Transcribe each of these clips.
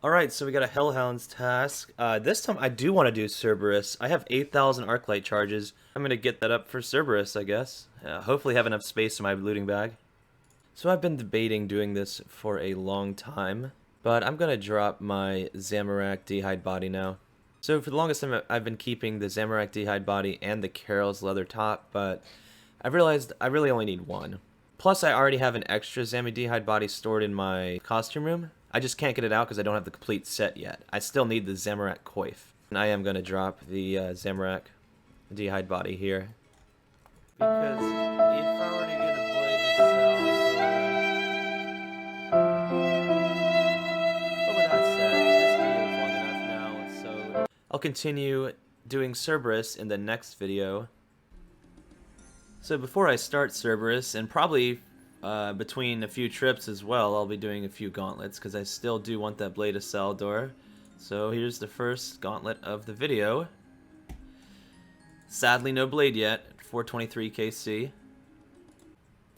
Alright, so we got a Hellhound's task. This time I do want to do Cerberus. I have 8,000 Arclight charges. I'm going to get that up for Cerberus, I guess. Hopefully have enough space in my looting bag. So I've been debating doing this for a long time, but I'm going to drop my Zamorak D'hide body now. So for the longest time I've been keeping the Zamorak D'hide body and the Carol's leather top, but I've realized I really only need one. Plus I already have an extra Zami D'hide body stored in my costume room. I just can't get it out because I don't have the complete set yet. I still need the Zamorak coif. And I am going to drop the Zamorak D'hide body here. Because if I were to get a blade to sell, but with that said, this video is long enough now, so I'll continue doing Cerberus in the next video. So before I start Cerberus, and probably between a few trips as well, I'll be doing a few gauntlets, because I still do want that Blade of Saldor. So here's the first gauntlet of the video. Sadly no blade yet, 423 KC.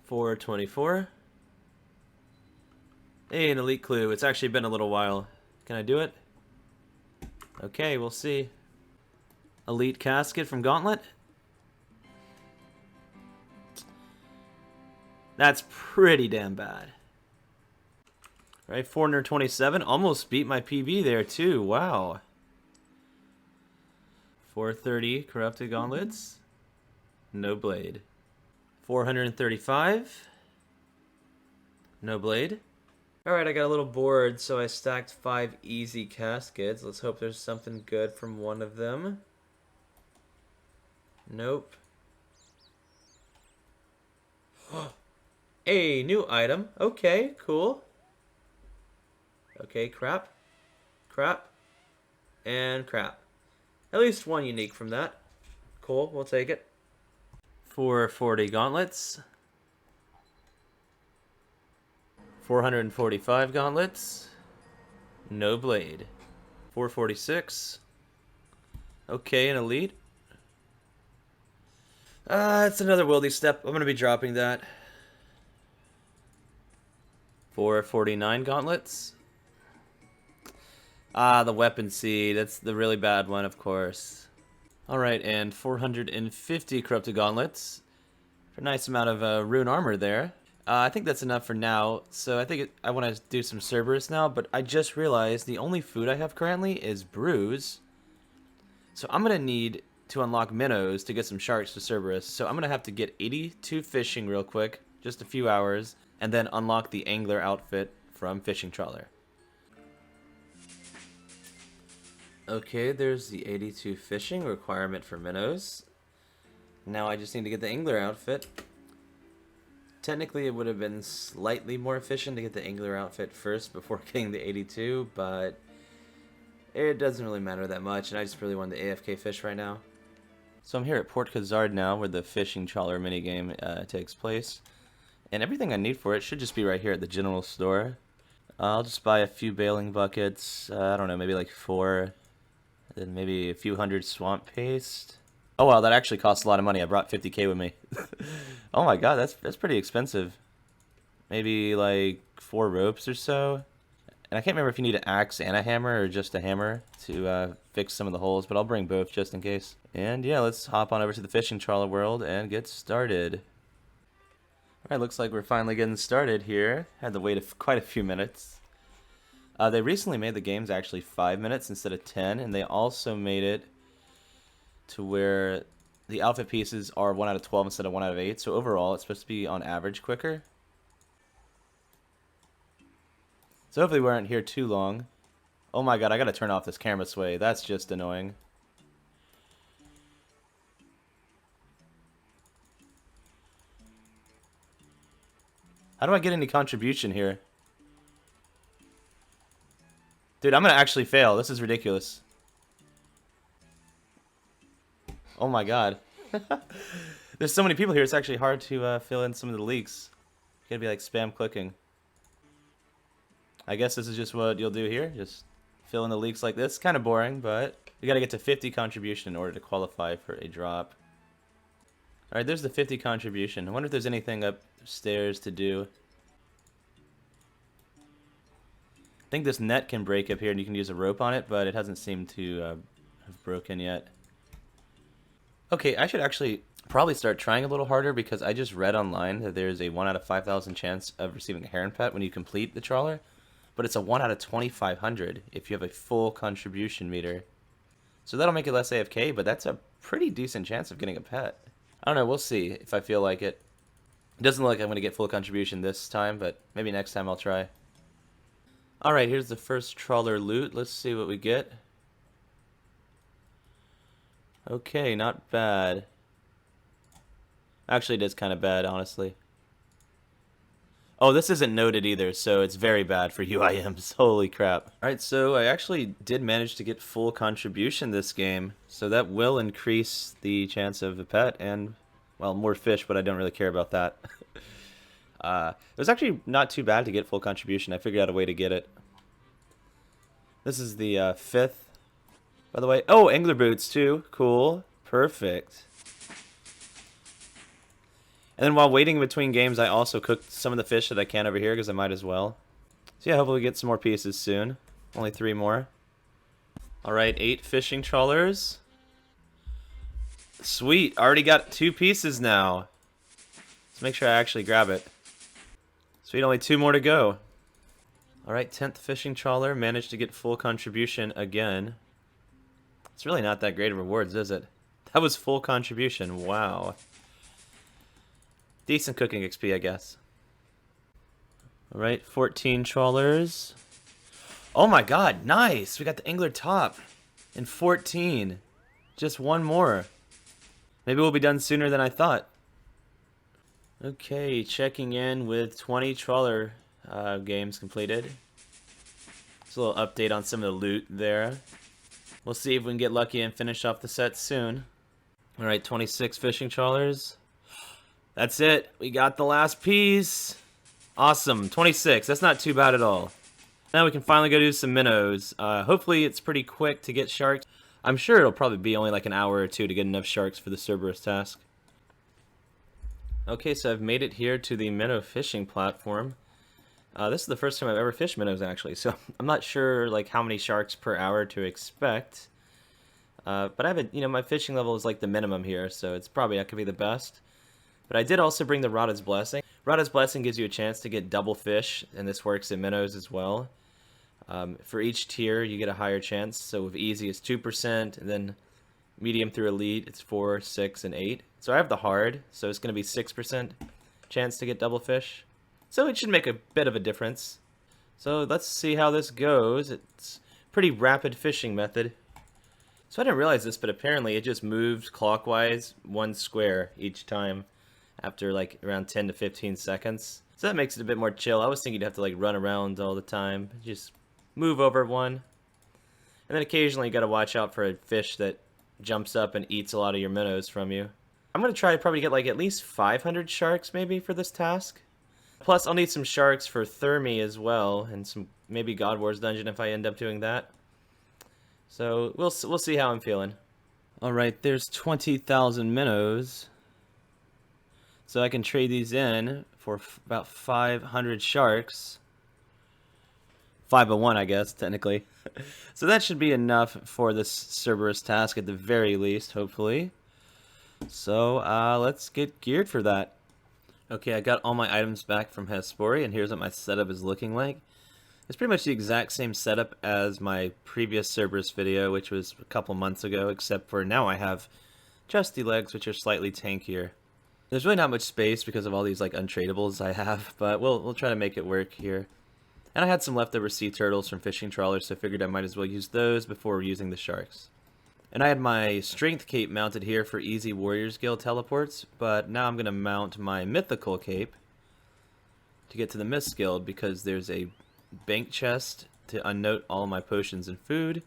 424. Hey, an elite clue. It's actually been a little while. Can I do it? Okay, we'll see. Elite casket from Gauntlet. That's pretty damn bad. Right, 427. Almost beat my PB there, too. Wow. 430 Corrupted Gauntlets. No blade. 435. No blade. Alright, I got a little bored, so I stacked 5 easy caskets. Let's hope there's something good from one of them. Nope. A new item. Okay, cool. Okay, crap. Crap. And crap. At least one unique from that. Cool, we'll take it. 440 gauntlets. 445 gauntlets. No blade. 446. Okay, an elite. It's another wildy step. I'm going to be dropping that. 449 gauntlets. The weapon seed. That's the really bad one, of course. Alright, and 450 corrupted gauntlets. For a nice amount of rune armor there. I think that's enough for now. So I think I want to do some Cerberus now, but I just realized the only food I have currently is brews. So I'm going to need to unlock minnows to get some sharks to Cerberus. So I'm going to have to get 82 fishing real quick, just a few hours, and then unlock the angler outfit from Fishing Trawler. Okay, there's the 82 fishing requirement for minnows. Now I just need to get the angler outfit. Technically it would have been slightly more efficient to get the angler outfit first before getting the 82, but it doesn't really matter that much, and I just really want the AFK fish right now. So I'm here at Port Khazard now, where the Fishing Trawler minigame takes place. And everything I need for it should just be right here at the general store. I'll just buy a few bailing buckets, I don't know, maybe like 4, then maybe a few hundred swamp paste. Oh wow, that actually costs a lot of money. I brought 50k with me. Oh my god, that's pretty expensive. Maybe like 4 ropes or so. And I can't remember if you need an axe and a hammer or just a hammer to fix some of the holes, but I'll bring both just in case. And yeah, let's hop on over to the Fishing Trawler world and get started. Alright, looks like we're finally getting started here. Had to wait quite a few minutes. They recently made the games actually 5 minutes instead of 10, and they also made it to where the outfit pieces are 1 out of 12 instead of 1 out of 8, so overall it's supposed to be on average quicker. So hopefully we aren't here too long. Oh my god, I gotta turn off this camera sway. That's just annoying. How do I get any contribution here? Dude, I'm gonna actually fail. This is ridiculous. Oh my god. There's so many people here, it's actually hard to fill in some of the leaks. You gotta be like spam clicking. I guess this is just what you'll do here. Just fill in the leaks like this. Kind of boring, but you gotta get to 50 contribution in order to qualify for a drop. Alright, there's the 50 contribution. I wonder if there's anything upstairs to do. I think this net can break up here and you can use a rope on it, but it hasn't seemed to have broken yet. Okay, I should actually probably start trying a little harder because I just read online that there's a 1 out of 5,000 chance of receiving a heron pet when you complete the trawler, but it's a 1 out of 2,500 if you have a full contribution meter. So that'll make it less AFK, but that's a pretty decent chance of getting a pet. I don't know, we'll see if I feel like it. It doesn't look like I'm going to get full contribution this time, but maybe next time I'll try. Alright, here's the first trawler loot. Let's see what we get. Okay, not bad. Actually, it is kind of bad, honestly. Oh, this isn't noted either, so it's very bad for UIMs. Holy crap. Alright, so I actually did manage to get full contribution this game, so that will increase the chance of a pet and, well, more fish, but I don't really care about that. It was actually not too bad to get full contribution. I figured out a way to get it. This is the 5th, by the way. Oh, angler boots too. Cool. Perfect. And then while waiting between games, I also cooked some of the fish that I can over here because I might as well. So yeah, hopefully we get some more pieces soon. Only 3 more. Alright, 8 fishing trawlers. Sweet, already got 2 pieces now. Let's make sure I actually grab it. Sweet, only 2 more to go. Alright, 10th fishing trawler, managed to get full contribution again. It's really not that great of rewards, is it? That was full contribution, wow. Decent cooking XP, I guess. Alright, 14 trawlers. Oh my god, nice! We got the angler top in 14. Just 1 more. Maybe we'll be done sooner than I thought. Okay, checking in with 20 trawler games completed. Just a little update on some of the loot there. We'll see if we can get lucky and finish off the set soon. Alright, 26 fishing trawlers. That's it. We got the last piece. Awesome. 26. That's not too bad at all. Now we can finally go do some minnows. Hopefully it's pretty quick to get sharks. I'm sure it'll probably be only like an hour or 2 to get enough sharks for the Cerberus task. Okay, so I've made it here to the minnow fishing platform. This is the first time I've ever fished minnows, actually, so I'm not sure like how many sharks per hour to expect. But I haven't, my fishing level is like the minimum here, so it's probably not gonna be the best. But I did also bring the Rada's Blessing. Rada's Blessing gives you a chance to get double fish, and this works in minnows as well. For each tier, you get a higher chance. So with easy, it's 2%, and then medium through elite, it's 4, 6, and 8. So I have the hard, so it's going to be 6% chance to get double fish. So it should make a bit of a difference. So let's see how this goes. It's a pretty rapid fishing method. So I didn't realize this, but apparently it just moves clockwise 1 square each time after like around 10 to 15 seconds. So that makes it a bit more chill. I was thinking you'd have to like run around all the time. Just move over 1. And then occasionally you gotta watch out for a fish that jumps up and eats a lot of your minnows from you. I'm gonna try to probably get like at least 500 sharks maybe for this task. Plus I'll need some sharks for Thermi as well, and some maybe God Wars dungeon if I end up doing that. So we'll see how I'm feeling. Alright, there's 20,000 minnows. So I can trade these in for about 500 sharks. 501, I guess, technically. So that should be enough for this Cerberus task at the very least, hopefully. So let's get geared for that. Okay, I got all my items back from Hespori, and here's what my setup is looking like. It's pretty much the exact same setup as my previous Cerberus video, which was a couple months ago, except for now I have chesty legs, which are slightly tankier. There's really not much space because of all these like untradables I have, but we'll try to make it work here. And I had some leftover sea turtles from fishing trawlers, so I figured I might as well use those before using the sharks. And I had my strength cape mounted here for easy Warriors Guild teleports, but now I'm going to mount my mythical cape to get to the Mist Guild because there's a bank chest to unnote all my potions and food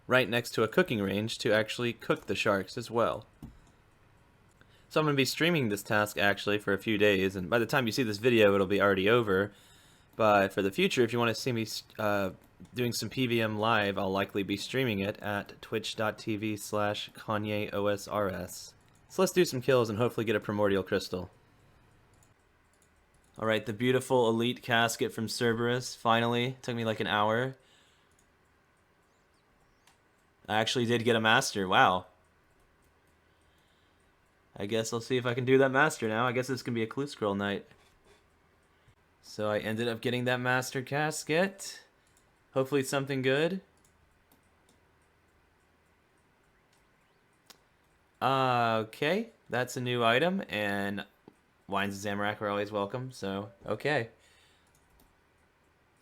right next to a cooking range to actually cook the sharks as well. So I'm going to be streaming this task actually for a few days, and by the time you see this video it'll be already over. But for the future, if you want to see me doing some PVM live, I'll likely be streaming it at twitch.tv/KanyeOSRS. So let's do some kills and hopefully get a primordial crystal. Alright, the beautiful elite casket from Cerberus. Finally. Took me like an hour. I actually did get a master. Wow. I guess I'll see if I can do that master now. I guess this can be a clue scroll night. So I ended up getting that master casket. Hopefully it's something good. Okay. That's a new item, and Wines and Zamorak are always welcome, so okay.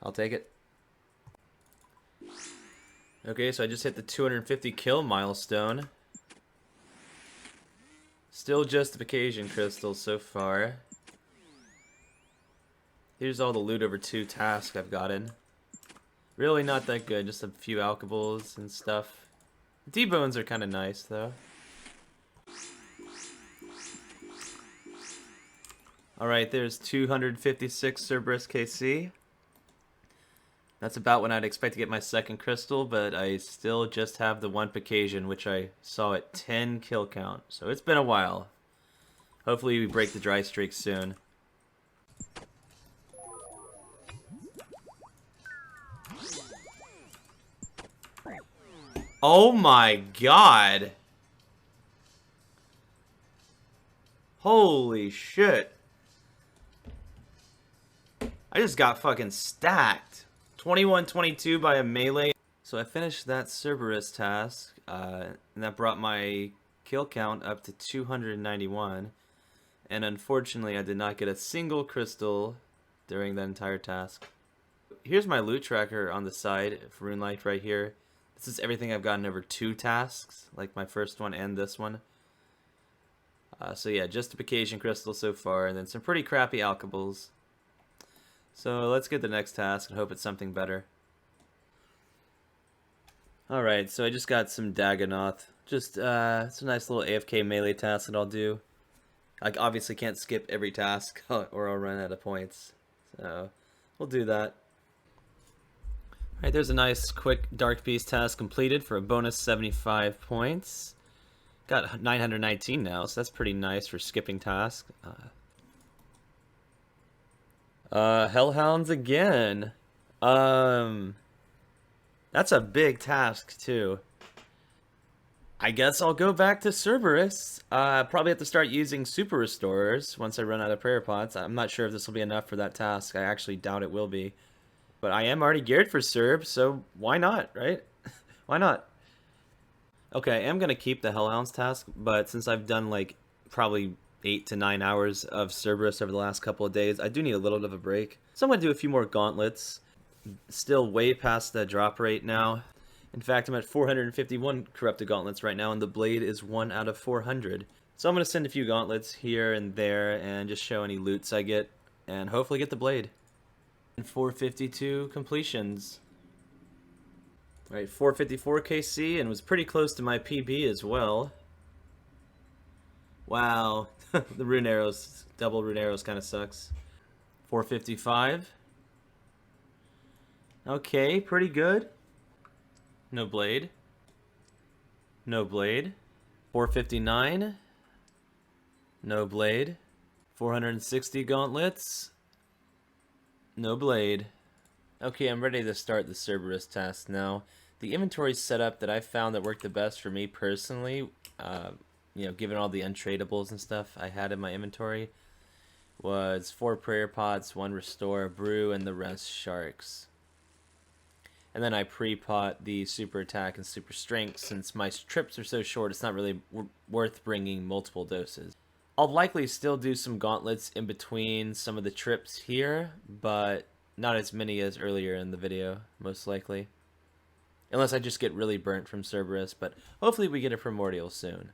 I'll take it. Okay, so I just hit the 250 kill milestone. Still justification crystals so far. Here's all the loot over 2 tasks I've gotten. Really not that good, just a few alkables and stuff. D-bones are kind of nice, though. Alright, there's 256 Cerberus KC. That's about when I'd expect to get my second crystal, but I still just have the 1 Caucasian, which I saw at 10 kill count. So it's been a while. Hopefully we break the dry streak soon. Oh my god! Holy shit. I just got fucking stacked. 21-22 by a melee. So I finished that Cerberus task, and that brought my kill count up to 291. And unfortunately, I did not get a single crystal during that entire task. Here's my loot tracker on the side for Runelight right here. This is everything I've gotten over 2 tasks, like my first one and this one. So yeah, justification crystal so far, and then some pretty crappy alkables. So let's get the next task and hope it's something better. Alright, so I just got some Dagonoth. Just, it's a nice little AFK melee task that I'll do. I obviously can't skip every task or I'll run out of points. So, we'll do that. Alright, there's a nice quick Dark Beast task completed for a bonus 75 points. Got 919 now, so that's pretty nice for skipping tasks. Hellhounds again. That's a big task too. I guess I'll go back to Cerberus. Probably have to start using super restorers once I run out of prayer pots. I'm not sure if this will be enough for that task. I actually doubt it will be. But I am already geared for Cerb, so why not, right? Why not? Okay, I am going to keep the Hellhounds task, but since I've done like probably 8 to 9 hours of Cerberus over the last couple of days, I do need a little bit of a break. So I'm going to do a few more gauntlets. Still way past the drop rate now. In fact, I'm at 451 corrupted gauntlets right now, and the blade is 1 out of 400. So I'm going to send a few gauntlets here and there and just show any loots I get, and hopefully get the blade. And 452 completions. Alright, 454 KC, and was pretty close to my PB as well. Wow, the rune arrows, double rune arrows kind of sucks. 455. Okay, pretty good. No blade. No blade. 459. No blade. 460 gauntlets. No blade. Okay, I'm ready to start the Cerberus task now. The inventory setup that I found that worked the best for me personally, you know, given all the untradables and stuff I had in my inventory, was 4 prayer pots, 1 restore, brew, and the rest sharks. And then I pre-pot the super attack and super strength. Since my trips are so short, it's not really worth bringing multiple doses. I'll likely still do some gauntlets in between some of the trips here, but not as many as earlier in the video, most likely. Unless I just get really burnt from Cerberus, but hopefully we get a primordial soon.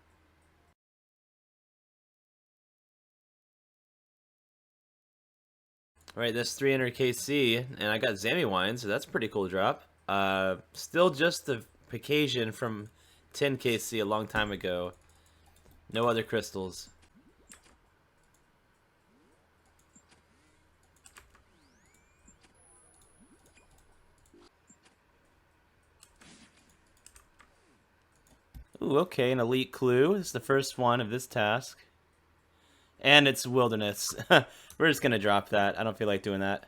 Alright, that's 300 KC, and I got Zami Wine, so that's a pretty cool drop. Still just the Caucasian from 10 KC a long time ago. No other crystals. Ooh, okay, an elite clue. It's the first one of this task. And it's wilderness. We're just gonna drop that. I don't feel like doing that.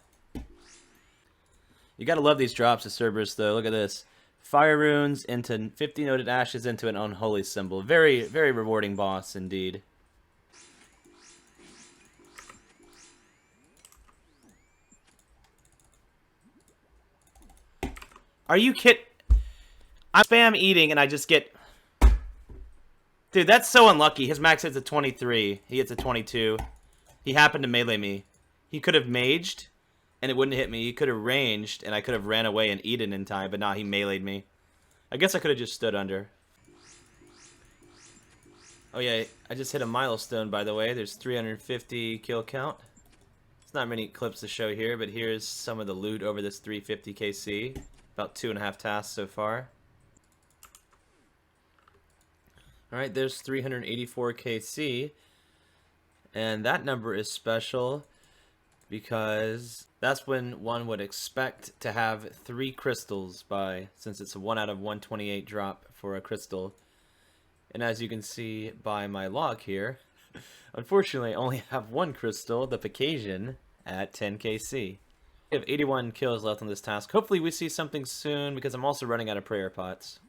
You gotta love these drops of Cerberus, though. Look at this. Fire runes into 50 noted ashes into an unholy symbol. Very, very rewarding boss, indeed. Are you kidding? I'm spam eating and I just get... Dude, that's so unlucky. His max hits a 23. He hits a 22. He happened to melee me. He could have maged and it wouldn't hit me. He could have ranged and I could have ran away and eaten in time, but nah, he meleeed me. I guess I could have just stood under. Oh yeah, I just hit a milestone, by the way. There's 350 kill count. It's not many clips to show here, but here's some of the loot over this 350 KC. About 2.5 tasks so far. Alright, there's 384 KC. And that number is special because that's when one would expect to have 3 crystals by, since it's a 1 out of 128 drop for a crystal. And as you can see by my log here, unfortunately I only have 1 crystal, the Caucasian, at 10 KC. We have 81 kills left on this task. Hopefully we see something soon because I'm also running out of prayer pots.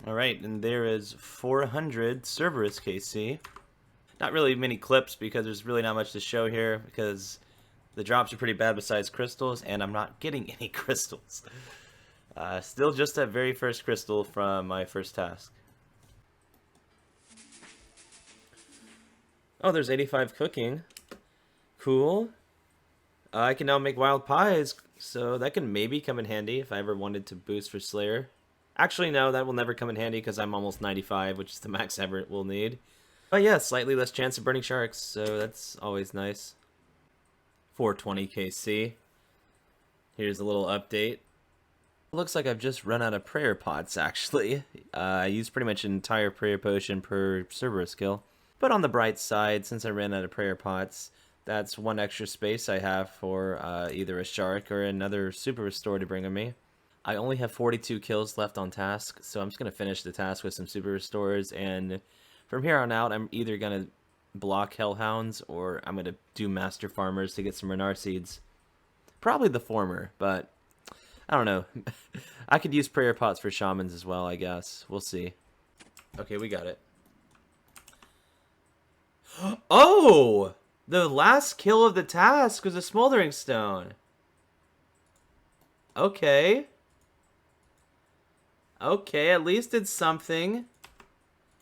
Alright, and there is 400 Cerberus KC. Not really many clips because there's really not much to show here because the drops are pretty bad besides crystals and I'm not getting any crystals. Still just that very first crystal from my first task. Oh, there's 85 cooking. Cool. I can now make wild pies, so that can maybe come in handy if I ever wanted to boost for Slayer. Actually, no, that will never come in handy because I'm almost 95, which is the max ever it will need. But yeah, slightly less chance of burning sharks, so that's always nice. 420 KC. Here's a little update. Looks like I've just run out of prayer pots, actually. I used pretty much an entire prayer potion per Cerberus kill. But on the bright side, since I ran out of prayer pots, that's 1 extra space I have for either a shark or another super restore to bring on me. I only have 42 kills left on task, so I'm just going to finish the task with some super restores, and from here on out, I'm either going to block Hellhounds or I'm going to do Master Farmers to get some Renard Seeds. Probably the former, but I don't know. I could use prayer pots for Shamans as well, I guess. We'll see. Okay, we got it. Oh! The last kill of the task was a Smoldering Stone. Okay. Okay, at least it's something.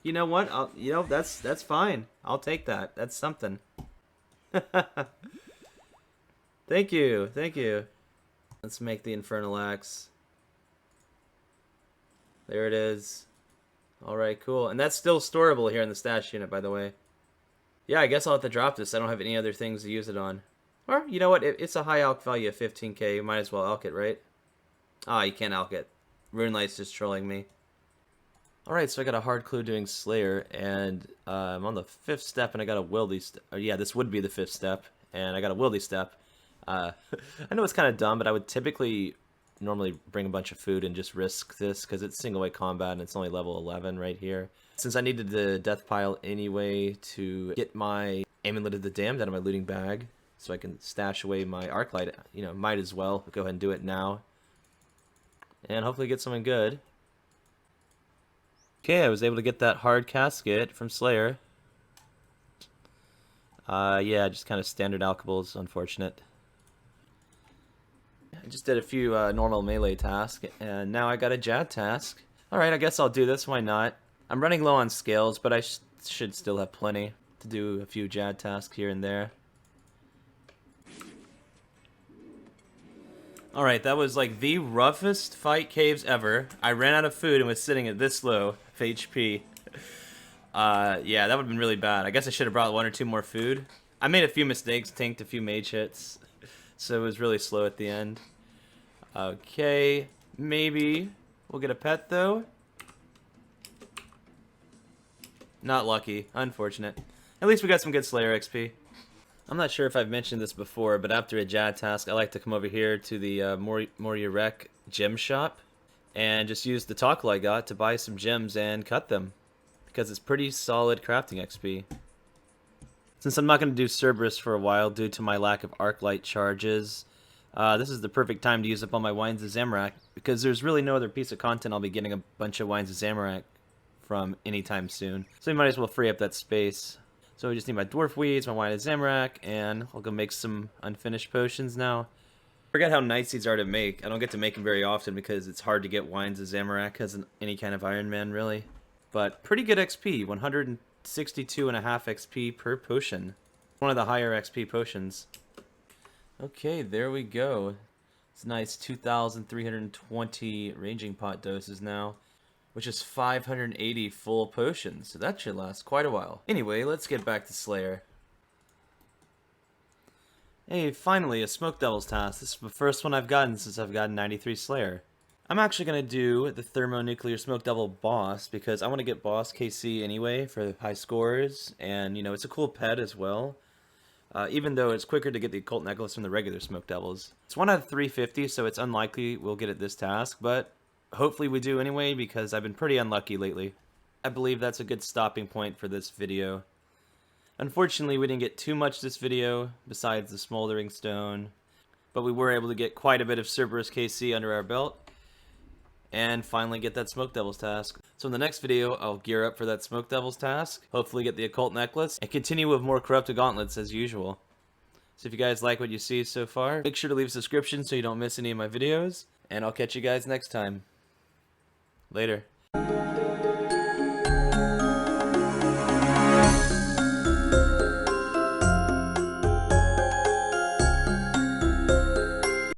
You know what? That's fine. I'll take that. That's something. Thank you. Thank you. Let's make the Infernal Axe. There it is. Alright, cool. And that's still storable here in the stash unit, by the way. Yeah, I guess I'll have to drop this. I don't have any other things to use it on. Or, you know what? It's a high alch value of 15k. You might as well alch it, right? Ah, you can't alch it. Runelight's just trolling me. Alright, so I got a hard clue doing Slayer, and I'm on the 5th step, and I got a wildy step. Yeah, this would be the 5th step, and I got a wildy step. I know it's kind of dumb, but I would typically normally bring a bunch of food and just risk this, because it's single-way combat, and it's only level 11 right here. Since I needed the death pile anyway to get my Amulet of the Damned out of my looting bag, so I can stash away my Arclight, you know, might as well go ahead and do it now. And hopefully get something good. Okay, I was able to get that hard casket from Slayer. Yeah, just kind of standard alchables, unfortunate. I just did a few normal melee tasks, and now I got a Jad task. Alright, I guess I'll do this, why not? I'm running low on scales, but I should still have plenty to do a few Jad tasks here and there. Alright, that was like the roughest fight caves ever. I ran out of food and was sitting at this low of HP. Yeah, that would have been really bad. I guess I should have brought 1 or 2 more food. I made a few mistakes, tanked a few mage hits, so it was really slow at the end. Okay, maybe we'll get a pet though. Not lucky, unfortunate. At least we got some good Slayer XP. I'm not sure if I've mentioned this before, but after a Jad task, I like to come over here to the Morirek gem shop and just use the Tockle I got to buy some gems and cut them, because it's pretty solid crafting XP. Since I'm not going to do Cerberus for a while due to my lack of arc light charges, this is the perfect time to use up all my Wines of Zamorak, because there's really no other piece of content I'll be getting a bunch of Wines of Zamorak from anytime soon. So we might as well free up that space. So we just need my Dwarf Weeds, my Wine of Zamorak, and I'll go make some unfinished potions now. I forget how nice these are to make. I don't get to make them very often because it's hard to get Wines of Zamorak as any kind of Iron Man, really. But pretty good XP, 162.5 XP per potion. One of the higher XP potions. Okay, there we go. It's nice 2,320 ranging pot doses now, which is 580 full potions, so that should last quite a while. Anyway, let's get back to Slayer. Hey, finally, a Smoke Devil's task. This is the first one I've gotten since I've gotten 93 Slayer. I'm actually going to do the Thermonuclear Smoke Devil boss, because I want to get boss KC anyway for the high scores, and, you know, it's a cool pet as well. Even though it's quicker to get the Occult Necklace from the regular Smoke Devils. It's 1 out of 350, so it's unlikely we'll get it this task, but hopefully we do anyway, because I've been pretty unlucky lately. I believe that's a good stopping point for this video. Unfortunately, we didn't get too much this video, besides the Smoldering Stone, but we were able to get quite a bit of Cerberus KC under our belt, and finally get that Smoke Devil's task. So in the next video, I'll gear up for that Smoke Devil's task, hopefully get the Occult Necklace, and continue with more Corrupted Gauntlets as usual. So if you guys like what you see so far, make sure to leave a subscription so you don't miss any of my videos, and I'll catch you guys next time. Later.